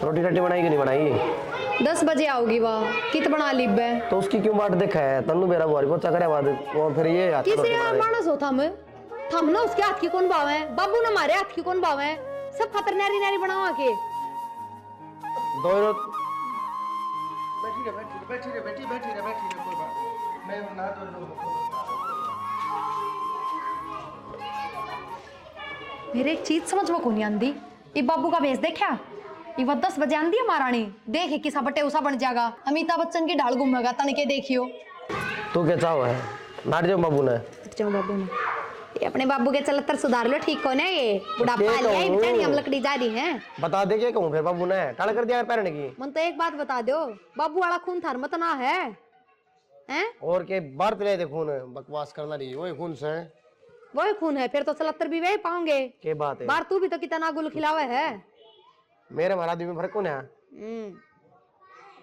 रोटी रट्टी बनाई कि नहीं बनाई? 10 बजे आओगी वह, कित बना लीब है तो उसकी क्यों बाट देखा है? तन्नू मेरा बुआरी पोचा करे बाद वो फिर ये हाथ किसी रोटी बना दे। मानस होता हम ना उसके हाथ की कौन बाव है, बाबू ना हमारे हाथ की कौन बाव है, सब खतर नारी नारी बनावा के दो बैठी रहे कोई बात मैं ना तो मेरे एक चीज समझ में कोनी आंदी। ये बाबू का भेस देखा, ये 10 बजे आंदी है महारानी, देखे किसा बटे उसा बन जाएगा, अमिताभ बच्चन की ढाल घूमेगा तनके देखियो। तू क्या चाहो है? नाट जाओ बाबू ने, बाबू ने ये अपने बाबू के चलतर सुधार लो, ठीक हो ना? ये बुढ़ापा लिया ही बेचारी, हम लकड़ी जा रही है। बता दे क्या कहूँ फिर बाबू ने टाल कर दिया पैरने की। मन तो एक बात बता दो, बाबू वाला खून थार मत ना है हैं? और के बार पिलाए थे खून, बकवास करना नहीं, वही खून से वही खून है, फिर तो 77 भी वही पाओगे। के बात है? बार तू भी तो कितना गुल खिलावे है। मेरे महाराज आदमी में फर्क कौन है?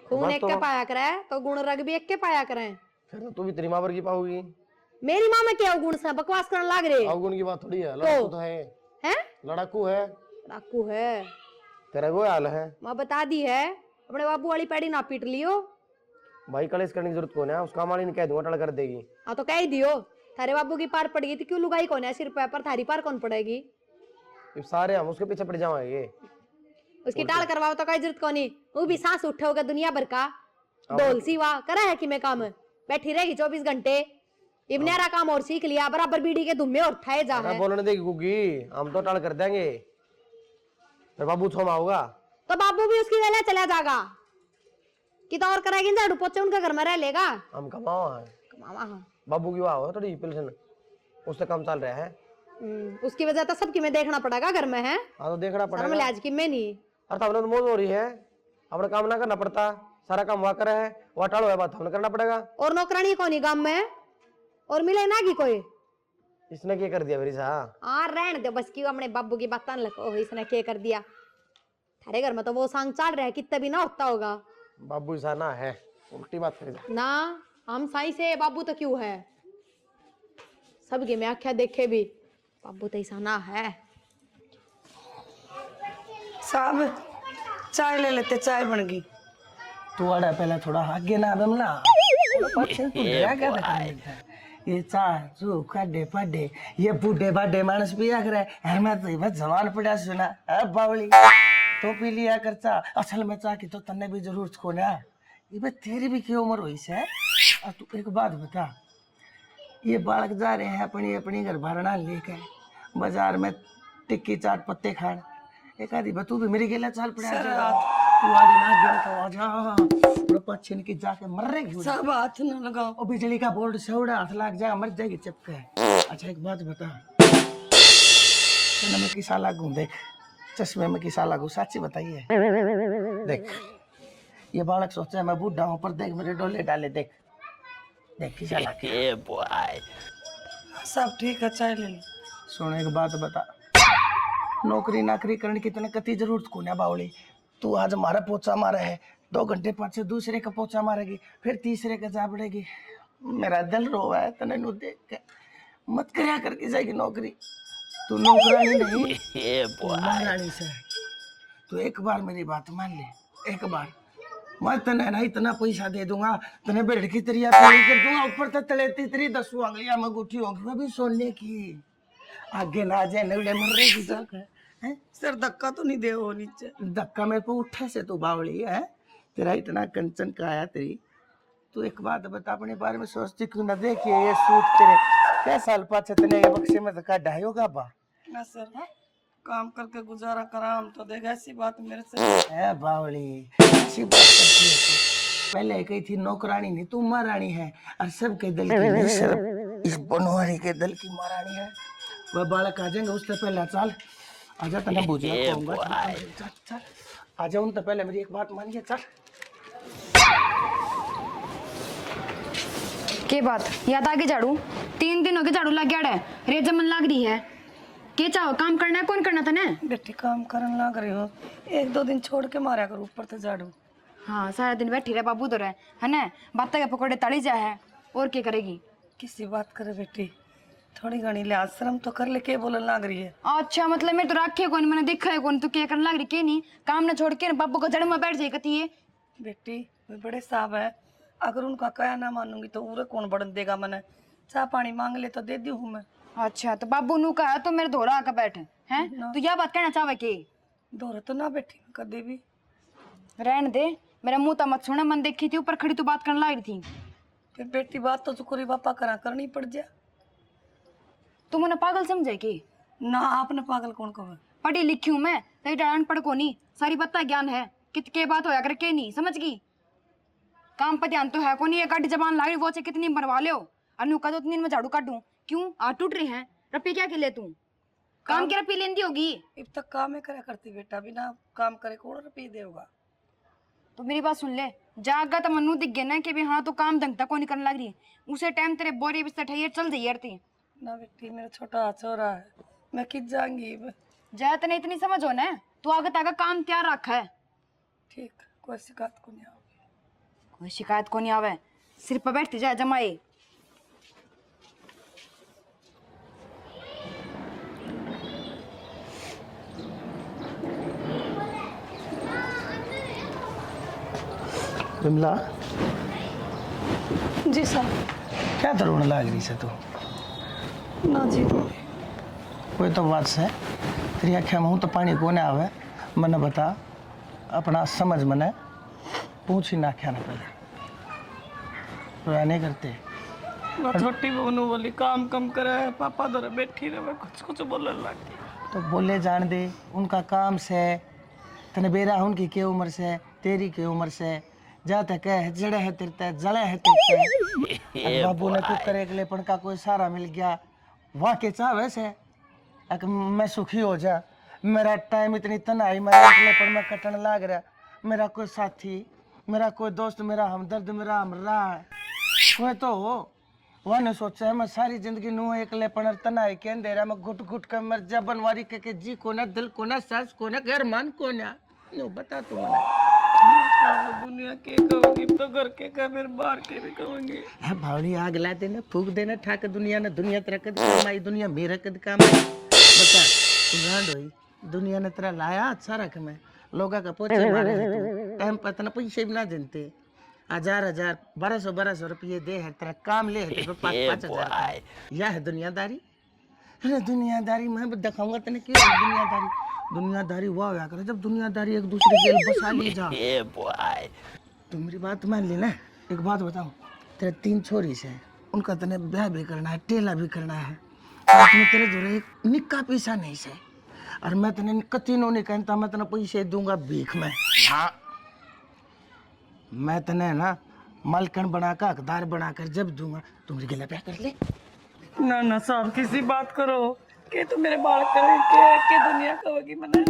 खून एक के पाया करे तो गुण रग भी एक के पाया करे। फिर तो तू भी तेरी माँ वर्गी पाओगी। मेरी माँ में क्या गुण से बकवास करने लाग रहे? अवगुण की बात थोड़ी है, लड़ाकू तो है। हैं? लड़ाकू है, लड़ाकू है, तेरा वो हाल है। माँ बता दी है, अपने बाबू वाली पैड़ी ना पीट लियो भाई, कलेश करने की जरूरत कौन है? उसका माली ने कह दूंगा टल कर देगी। हाँ तो कह ही दियो, थारे बाबू की पार पड़ेगी तो क्यों लुगाई कौन है सिर पे, पर थारी पार कौन पड़ेगी? सारे हम उसके पीछे पड़ जाएंगे। उसकी टाल करवाओ तो कोई जरूरत कोनी, वो भी सांस उठे होगा दुनिया भर का डोल सी वाह करा है कि मैं काम बैठी रहेगी 24 घंटे। इब्नेरा काम और सीख लिया, बराबर बीड़ी के धुम्मे और ठाए जा है। बोलने देगी गुग्गी, हम तो टाल कर देंगे, फिर बाबू छोमा होगा तो बाबू भी उसकी गले चला जाएगा कि तो और करेगी, झाड़ू पोछे उनके घर में रह लेगा। हम कमाओ है, कमावा हाँ। बाबू की वाह थोड़ी पेंशन उससे कम चल रहा है। उसकी वजह तो सबकी में देखना पड़ेगा घर में है। हाँ तो देखना पड़ेगा, शर्म लिहाज की में नहीं। और तब तो मौज हो रही है, अपना काम ना करना पड़ता, सारा काम वहाँ करे है, वहाँ टालो है, बात हमने करना पड़ेगा। और नौकरानी कौन ही गांव में और मिले ना की कोई? इसने क्या कर दिया मेरी सा? हाँ रहने दो बस, क्यों अपने बाबू की बात लगो, इसने क्या कर दिया? थारे घर में तो वो सांग चल रहा है, कितना भी ना होता होगा। बाबू ऐसा ना है, उल्टी बात करेगा ना हम साई से बाबू तो क्यों है, सबके में आख्या देखे भी बाबू तो ऐसा ना है। साहब चाय ले लेते, चाय बन गई। तू आड़ा पहले थोड़ा आगे ना बमला पछन तू क्या करता है? ये चाय जो काडे पाडे ये बूढ़े बाडे मानस पिया करे है, मैं तो बस जवान पड़ा सुना है बावली तो पी लिया कर चा। असल में चा की तो तन्ने भी जरूरत को ना, ये बे तेरी भी क्या उम्र हुई से? और तू एक बात बता, ये बालक जा रहे हैं अपनी अपनी घर भरना लेकर बाजार में टिक्की चाट पत्ते खान, एक आधी बतू भी मेरी गेला चाल पड़ा तू आगे ना गिन तो आ जा पछिन की जाके मर रहेगी। सब हाथ न लगाओ, और बिजली का बोर्ड से उड़ा हाथ लग जाएगा, मर जाएगी चपके। अच्छा एक बात बता, मैं किसा लागू देख, चश्मे में किसा लागू, साची बताइए। देख ये बालक सोचा है मैं बूढ़ा हूँ, पर देख मेरे डोले डाले, देख देख किसा लागू। सब ठीक है, चाय ले लो। सुन एक बात बता, नौकरी नाकरी करने की तने कती जरूरत को ना बावली। तू आज हमारा पोचा मारा है, 2 घंटे पाछे दूसरे का पोचा मारेगी, फिर तीसरे का जा पड़ेगी। मेरा दिल रोवा है तने नु देख के, मत करया करके जाएगी नौकरी। तू नौकरानी नहीं तू महारानी से। तू एक बार मेरी बात मान ले, एक बार मैं तने ना इतना पैसा दे दूंगा, तने बेड़ की तरिया पूरी कर दूंगा, ऊपर तक तले तेरी 10 उंगलियां में गुठी होगी, वो भी सोने की। आगे ना जाए नवले मर रहेगी जाकर हैं। सर धक्का तो नहीं दे वो नीचे? धक्का मेरे को उठे से तू बावली है, तेरा इतना कंचन का आया तेरी। तू एक बात बता, अपने बारे में सोचती क्यों ना? देखिए ये सूट तेरे क्या साल पाछे तने ये बक्से में धक्का ढाई होगा बा ना सर है? काम करके गुजारा करा हम तो देगा, ऐसी बात मेरे से है बावली, ऐसी बात करती है तू। पहले कही थी नौकरानी नहीं तू महारानी है, और सबके दिल की नहीं, सिर्फ इस बनवारी के दिल की महारानी है। वह बालक आ जाएंगे उससे पहले चल आजा, तने बुझिया कहूंगा। चल चल आजा, उन तो पहले मेरी एक बात मानिए, चल। के बात याद आगे झाड़ू 3 दिन हो गए झाड़ू लग गया है, रेत जमन लग रही है। के चाहो काम करना है, कौन करना था ने? बेटी काम करन लग रही हो, 1-2 दिन छोड़ के मारा करो ऊपर से झाड़ू। हाँ सारा दिन बैठी रहे बाबू तो रहे है ना, बात के पकौड़े तड़ी जा है, और क्या करेगी? किसी बात करे बेटी, थोड़ी घनी लिहाज शर्म तो कर ले, के बोलने लग रही है। अच्छा मतलब मैं तो राखे कौन, मैंने देखा है कौन, तो क्या करने लग रही के नहीं, काम ना छोड़ के बाबू को जड़ में बैठ जाए कती है। बेटी वे बड़े साहब है, अगर उनका कया ना मानूंगी तो उरे कौन बढ़न देगा। मैंने चाह पानी मांग ले तो दे दी हूँ मैं। अच्छा तो बाबू नु कहा तो मेरे धोरा आकर बैठे हैं, तो यह बात कहना चाहे के दौरे तो ना बैठी कदे भी। रहने दे, मेरा मुंह तो मत सुना, मन देखी थी ऊपर खड़ी तो बात करने लग रही थी। फिर बेटी बात तो चुकोरी बापा करा करनी पड़ जा। तुम उन्हें पागल समझे की? ना आपने पागल कौन कहा? पढ़ी लिखी हूँ मैं, तेरी अनपढ़ को नहीं, सारी बत्ता ज्ञान है, कित के बात होया कर के नहीं समझ गई। काम पर ध्यान तो है को नहीं, ये गाड़ी जबान ला रही वो से कितनी बनवा लो, अनु का तो इतनी में झाड़ू काटूं क्यों, आ टूट रही है रपी क्या के ले तू, काम की रपी लेंदी होगी। अब तक काम ही करा करती बेटा, बिना काम करे कौन रुपये देगा। तो मेरी बात सुन ले, जागा तो मनु दिख गया ना कि भी हाँ तो काम ढंग तक को नहीं करने लग रही, उसे टाइम तेरे बोरे बिस्तर ठहिए चल जाइए यार। ना बेटी मेरा छोटा छोरा है, मैं किस जाऊंगी। जाए तो नहीं इतनी समझ हो ना, तू आगे तक काम तैयार रखा है। ठीक, कोई शिकायत को नहीं आवे। कोई शिकायत को नहीं आवे, सिर पर बैठती जाए जमाए। विमला जी साहब। क्या तरुण लाग रही से तू? ना जी कोई तो बात से तेरी आख्या में हूँ तो पानी को आवे, मने बता अपना समझ मने पूछ ही ना आख्या ना पहले रोया नहीं करते। मैं छोटी बहनों वाली काम कम करे है, पापा दर बैठी रहे, मैं कुछ कुछ बोलने लगी। तो बोले जान दे, उनका काम से तने बेरा उनकी के उम्र से तेरी के उम्र से जाते कह जड़े है तिरते जले है तिरते। बाबू ने कुछ करे लेपन का कोई सहारा मिल गया वाह के चाह वैसे मैं सुखी हो जा। मेरा टाइम इतनी तनाई मेरा लेपन में कटन लाग रहा, मेरा कोई साथी मेरा कोई दोस्त मेरा हमदर्द मेरा हमरा कोई तो हो। वह ने सोचा है मैं सारी जिंदगी नू एक लेपन तनाई के अंधेरा में घुट घुट कर मर जा बनवारी के जी को ना दिल को ना सांस को ना घर मान को ना बता तू दुनिया के कहूंगी तो घर के कह फिर बाहर के भी कहूंगी। भावनी आग ला देना फूक देना ठाक दुनिया ने दुनिया तेरा कद कमाई दुनिया मेरा कद कमाई बता तू गांड होई दुनिया ने तेरा लाया अच्छा रख मैं लोगा का पोचे मारे है टाइम पता ना पैसे भी ना देते 1000 1200 रुपये दे है तेरा काम ले है 5,000 यह है दुनियादारी। अरे दुनियादारी मैं दिखाऊंगा तेने क्यों दुनियादारी वाह होया करे जब दुनियादारी एक दूसरे के बसा ले जा। तो मेरी बात मान ली ना, एक बात बताऊं तेरे 3 छोरी से उनका तने ब्याह भी करना है टेला भी करना है और तुम्हें तेरे जोरे एक निक्का पैसा नहीं से और मैं तने कतीनों नहीं कहता मैं तने पैसे दूंगा भीख में। हाँ मैं तने ना मालकन बनाकर हकदार बनाकर जब दूंगा तुम मेरे गिला ब्याह कर ले। ना ना साहब किसी बात करो के तो मेरे बाल करे के दुनिया कहोगी मना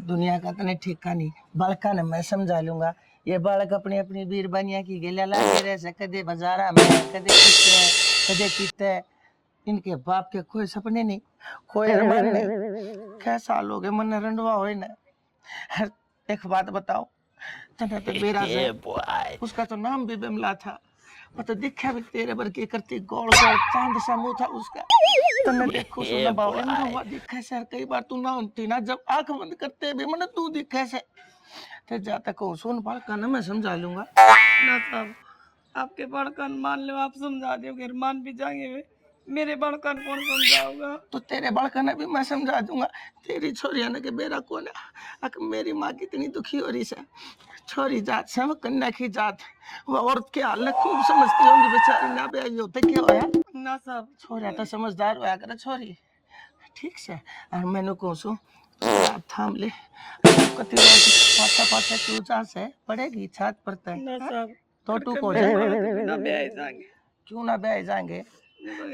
दुनिया का तने ठेका नहीं बालका ने मैं समझा लूंगा। ये बालक अपनी अपनी बीरबानिया की गेला लागे रहे से कदे बाजारा में कदे किते इनके बाप के कोई सपने नहीं कोई अरमान नहीं कैसा लोग है मन रंडवा हो ना। एक बात बताओ तने तो मेरा से उसका तो नाम भी बिमला था वो तो दिखा भी तेरे बर के करती गोल गोल चांद सा मुंह था उसका तने देखो सुना बावले में हुआ दिखा सर कई बार तू ना होती ना जब आंख बंद करते भी मन तू दिखा से ते जाता को सुन बाल का ना मैं समझा लूंगा। ना साहब आपके बड़कन मान लो आप समझा दोगे मान भी जाएंगे वे मेरे बड़कन कौन समझाऊंगा। तो तेरे बड़कन भी मैं समझा दूंगा। तेरी छोरिया ने के बेरा कौन है मेरी माँ कितनी दुखी हो रही है छोरी जात से कन्या की जात वो औरत के हाल खूब समझती होंगी बेचारी ना भी आई होते क्या होया ना साहब छोरिया तो समझदार होया करे छोरी ठीक से और मैंने कहो सु थाम ले कति पाछा क्यों जा से पड़ेगी छात पर तय ना साहब तो तू को जाए ना ब्याह जाएंगे क्यों ना ब्याह जाएंगे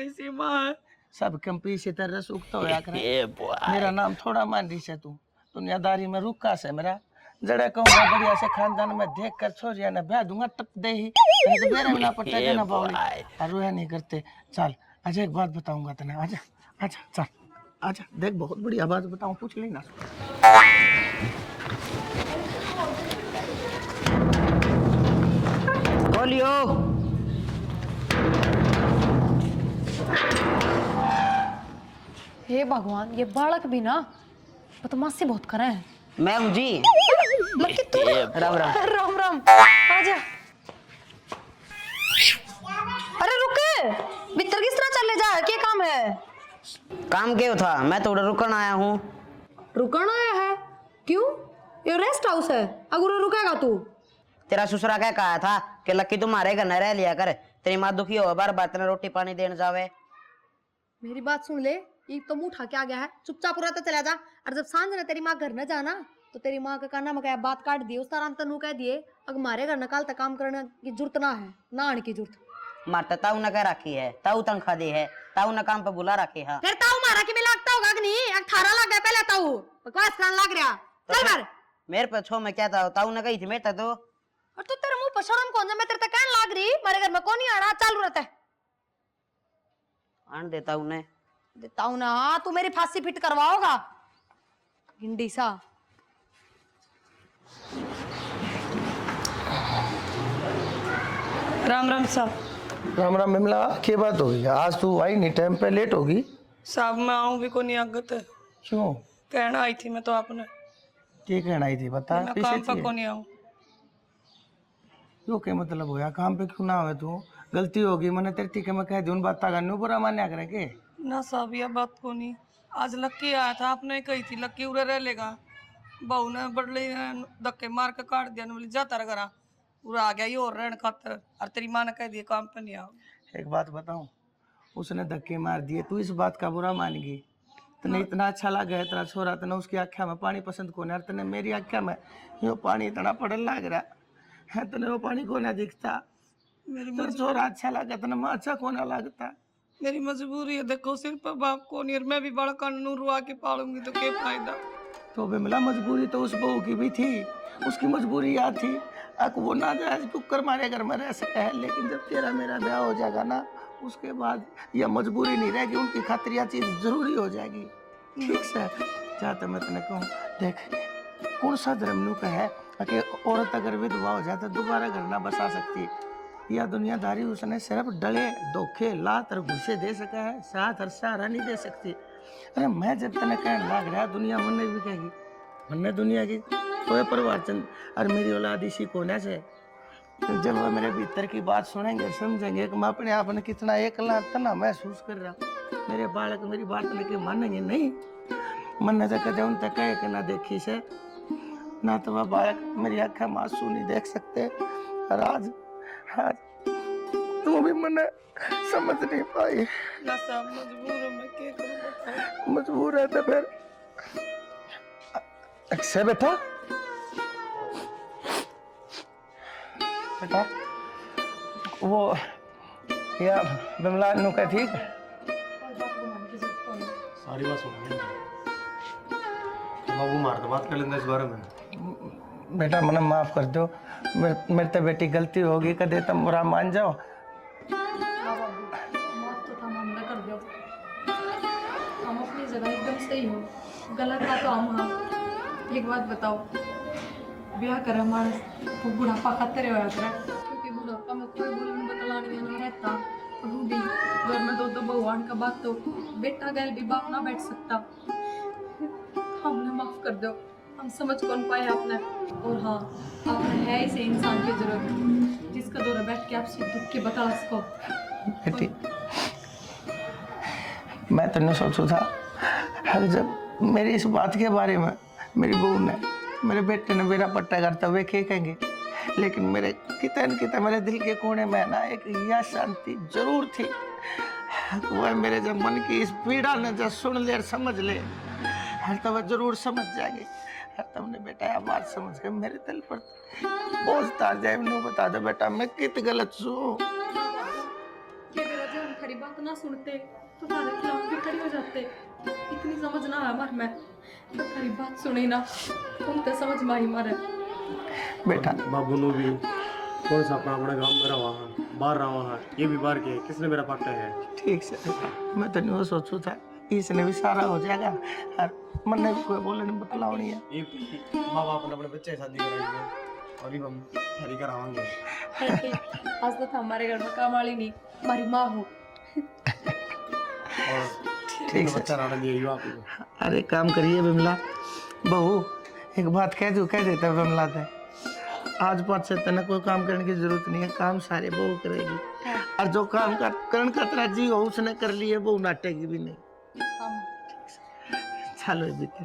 ऐसी माँ है सब कंपी से तरह सूखता होया करे मेरा नाम थोड़ा मान रही से तू दुनियादारी में रुका से मेरा जड़े कहूँगा बढ़िया से खानदान में देख कर छोरिया ने ब्याह दूंगा टप दे ही तो बेरे में ना पड़ता है ना बावली और रोया नहीं करते। चल आज एक बात बताऊंगा तने आजा आजा चल आजा देख बहुत बढ़िया बात बताऊं पूछ लेना। बोलियो हे भगवान, ये बालक भी ना बदमाशी बहुत करे हैं। मैं हूँ जी। लकी तू? राम राम। राम राम, आजा। अरे रुक, भीतर किस तरह चले जा, क्या काम है? काम क्यों था, मैं तो उधर रुकन आया हूँ। रुकना आया है? क्यों? ये रेस्ट हाउस है, अगर रुकेगा तू? तेरा ससुरा क्या कहा था कि लक्की तुम्हारे घर न रह लिया कर, तेरी माँ दुखी हो बार बार तेने रोटी पानी देने जावे। मेरी बात सुन ले, ये तो मुंह उठा के आ गया है, चुपचाप पूरा तो चला जा। और जब सांझ ने तेरी माँ घर न जाना तो तेरी माँ का काना में बात काट दी, उस तरह तनु कह दिए अगर हमारे घर नकाल तक काम करने की जरूरत ना है, ना आने की जरूरत। मारता ताऊ न कह रखी है, ताऊ तनख्वाह दी है, ताऊ न काम पे बुला रखी है। फिर ताऊ मारा कि मैं लगता होगा कि नहीं, 18 लग गया पहले ताऊ, बकवास करने लग रहा। चल मार। मेरे पे छो में क्या था, ताऊ ने कही थी मेरे तो। और तू तेरे मुंह पर शर्म कौन सा, मैं तेरे तक कहने लग रही मेरे घर में कौन नहीं आना, चालू रहता है। आन देता हूँ ने देता हूँ ना, तू मेरी फांसी फिट करवाओगा गिंडी सा। राम राम साहब। राम राम बिमला, क्या बात होगी? आज तू आई नहीं, टाइम पे लेट होगी। साहब मैं आऊँ भी को नहीं आगत है। क्यों? कहना आई थी मैं तो आपने, क्या कहना आई थी बता। मैं काम पर को नहीं आऊँ। यो क्या मतलब होया, काम पे क्यों ना आवे तू? गलती होगी मैंने तेरी के मैं कह दी उन बात का बुरा मान्या करे के ना साहब यह बात को नहीं। आज लक्की आया था, आपने कही थी लक्की उरे रह लेगा, बहू ने बड़ले धक्के मार के काट दिया, बोली जाता रह करा पूरा आ गया ये और रहने खातर, और तेरी माँ ने कह दिया काम पे नहीं आओ। एक बात बताऊं, उसने धक्के मार दिए, तू इस बात का बुरा मान गई? तने इतना अच्छा लगा है तेरा छोरा, तने उसकी आख्या में पानी पसंद को नहीं, तने मेरी आख्या में यो पानी इतना पड़न लग रहा है, तने वो पानी को ना दिखता। मेरी छोरा अच्छा लगा, तने माँ अच्छा को ना लगता। मेरी मजबूरी है, देखो सिर पर बाप को नहीं, और मैं भी बड़ा कानून रुआ के पालूंगी तो क्या फायदा। तो बिमला मजबूरी तो उस बहू की भी थी, उसकी मजबूरी याद थी। अक वो ना जायज कुकर मारे घर में रह सका है, लेकिन जब तेरा मेरा ब्याह हो जाएगा ना, उसके बाद यह मजबूरी नहीं रहेगी, उनकी खातिर यह चीज़ जरूरी हो जाएगी। ठीक से चाहते मैं तेने कहूँ, देख कौन सा धर्म नू का है कि औरत अगर विधवा हो जाए तो दोबारा घर ना बसा सकती। यह दुनियादारी उसने सिर्फ डले धोखे लात और घुसे दे सका है, साथ और सहारा नहीं दे सकती। अरे मैं जब तेने कहने लग रहा, दुनिया मन भी कहेगी, मन दुनिया की तो परिवार चंद और मेरी औलाद इसी कोने से। जब वह मेरे भीतर की बात सुनेंगे समझेंगे कि मैं अपने आप में कितना एकला तना महसूस कर रहा, मेरे बालक मेरी बात लेके मानेंगे नहीं। मन न कदे उन तक कहे कि ना देखी से ना तो वह बालक मेरी आँखें मासूम नहीं देख सकते। और आज आज तू भी मन समझ नहीं पाई। ना साहब मजबूर हूँ मैं, क्या करूँ बताओ। मजबूर है तो फिर से बेटा बेटा वो या बिमला नु का ठीक सारी बात सुन बाबू मार तो बात कर लेंगे इस बारे में। बेटा मना माफ कर दो, मेरे तो बेटी गलती होगी, कदे तुम बुरा मान जाओ। माफ तो हम ना कर दो, हम अपनी जगह एकदम सही हो, गलत बात तो हम। हाँ एक बात बताओ, ब्याह कर हमारा बुढ़ापा खातिर हो जाता है, क्योंकि बुढ़ापा में कोई बोलने बतलाने ना रहता, रूढ़ी घर में दो भगवान का बात तो बेटा गैल भी बाप ना बैठ सकता। हमने माफ कर दो, हम समझ कौन पाए आपने। और हाँ आपने है ऐसे इंसान की जरूरत जिसका दौरा बैठ के आपसे दुख के बता सको। बेटी मैं तो नहीं सोचू था, हर जब मेरी इस बात के बारे में मेरी बहू ने मेरे बेटे ने मेरा पट्टा करता हुए क्या कहेंगे, लेकिन मेरे कितने मेरे दिल के कोने में ना एक यह शांति जरूर थी। वह मेरे जब मन की इस पीड़ा ने जब सुन ले और समझ ले, हर तो वह जरूर समझ जाएगी। हर तुमने बेटा यह बात समझ के मेरे दिल पर बोझ तार जाए, नू बता दो बेटा मैं कित गलत हूँ। हम खरी बात ना सुनते तो तुम्हारे खिलाफ भी खड़ी हो जाते, इतनी समझ ना है हमारे में, तो खरी बात सुनी ना तुम तो समझ में ही मारे। बेटा बाबू नो भी कौन सा अपना अपने गांव में रहा है, बाहर रहा है, ये भी बाहर के किसने मेरा पट्टा है। ठीक से मैं तो नहीं सोचू था इसने भी सारा हो जाएगा, और मन ने भी कोई बोलने नहीं बतलाओ नहीं है। ये माँ बाप ने अपने बच्चे की शादी कराई और हम हरी करावांगे। आज तो हमारे घर में काम वाली नहीं, हमारी माँ हो। और ठीक तो है। बच्चा राड़ा दिया आप अरे काम करिए बिमला बहू, एक बात कह देता है बिमला से, आज पाँच से तना कोई काम करने की जरूरत नहीं है, काम सारे बहू करेगी। और जो काम का करण खतरा जी हो उसने कर लिए, बहू नाटेगी भी नहीं। चलो बेटे,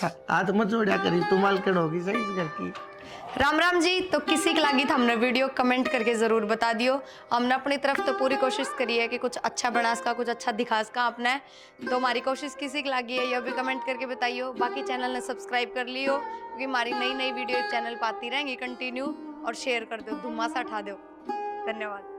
हाथ मत जोड़ा करी, तू मालकिन होगी सही इस घर की। राम राम जी। तो किसी की लगी था हमने वीडियो कमेंट करके जरूर बता दियो। हमने अपनी तरफ तो पूरी कोशिश करी है कि कुछ अच्छा बना इसका, कुछ अच्छा दिखा इसका आपने। तो हमारी कोशिश किसी की लगी है यह भी कमेंट करके बताइयो। बाकी चैनल ने सब्सक्राइब कर लियो, क्योंकि हमारी नई नई वीडियो चैनल पाती रहेंगी कंटिन्यू। और शेयर कर दो, धुम्मासा उठा दो। धन्यवाद।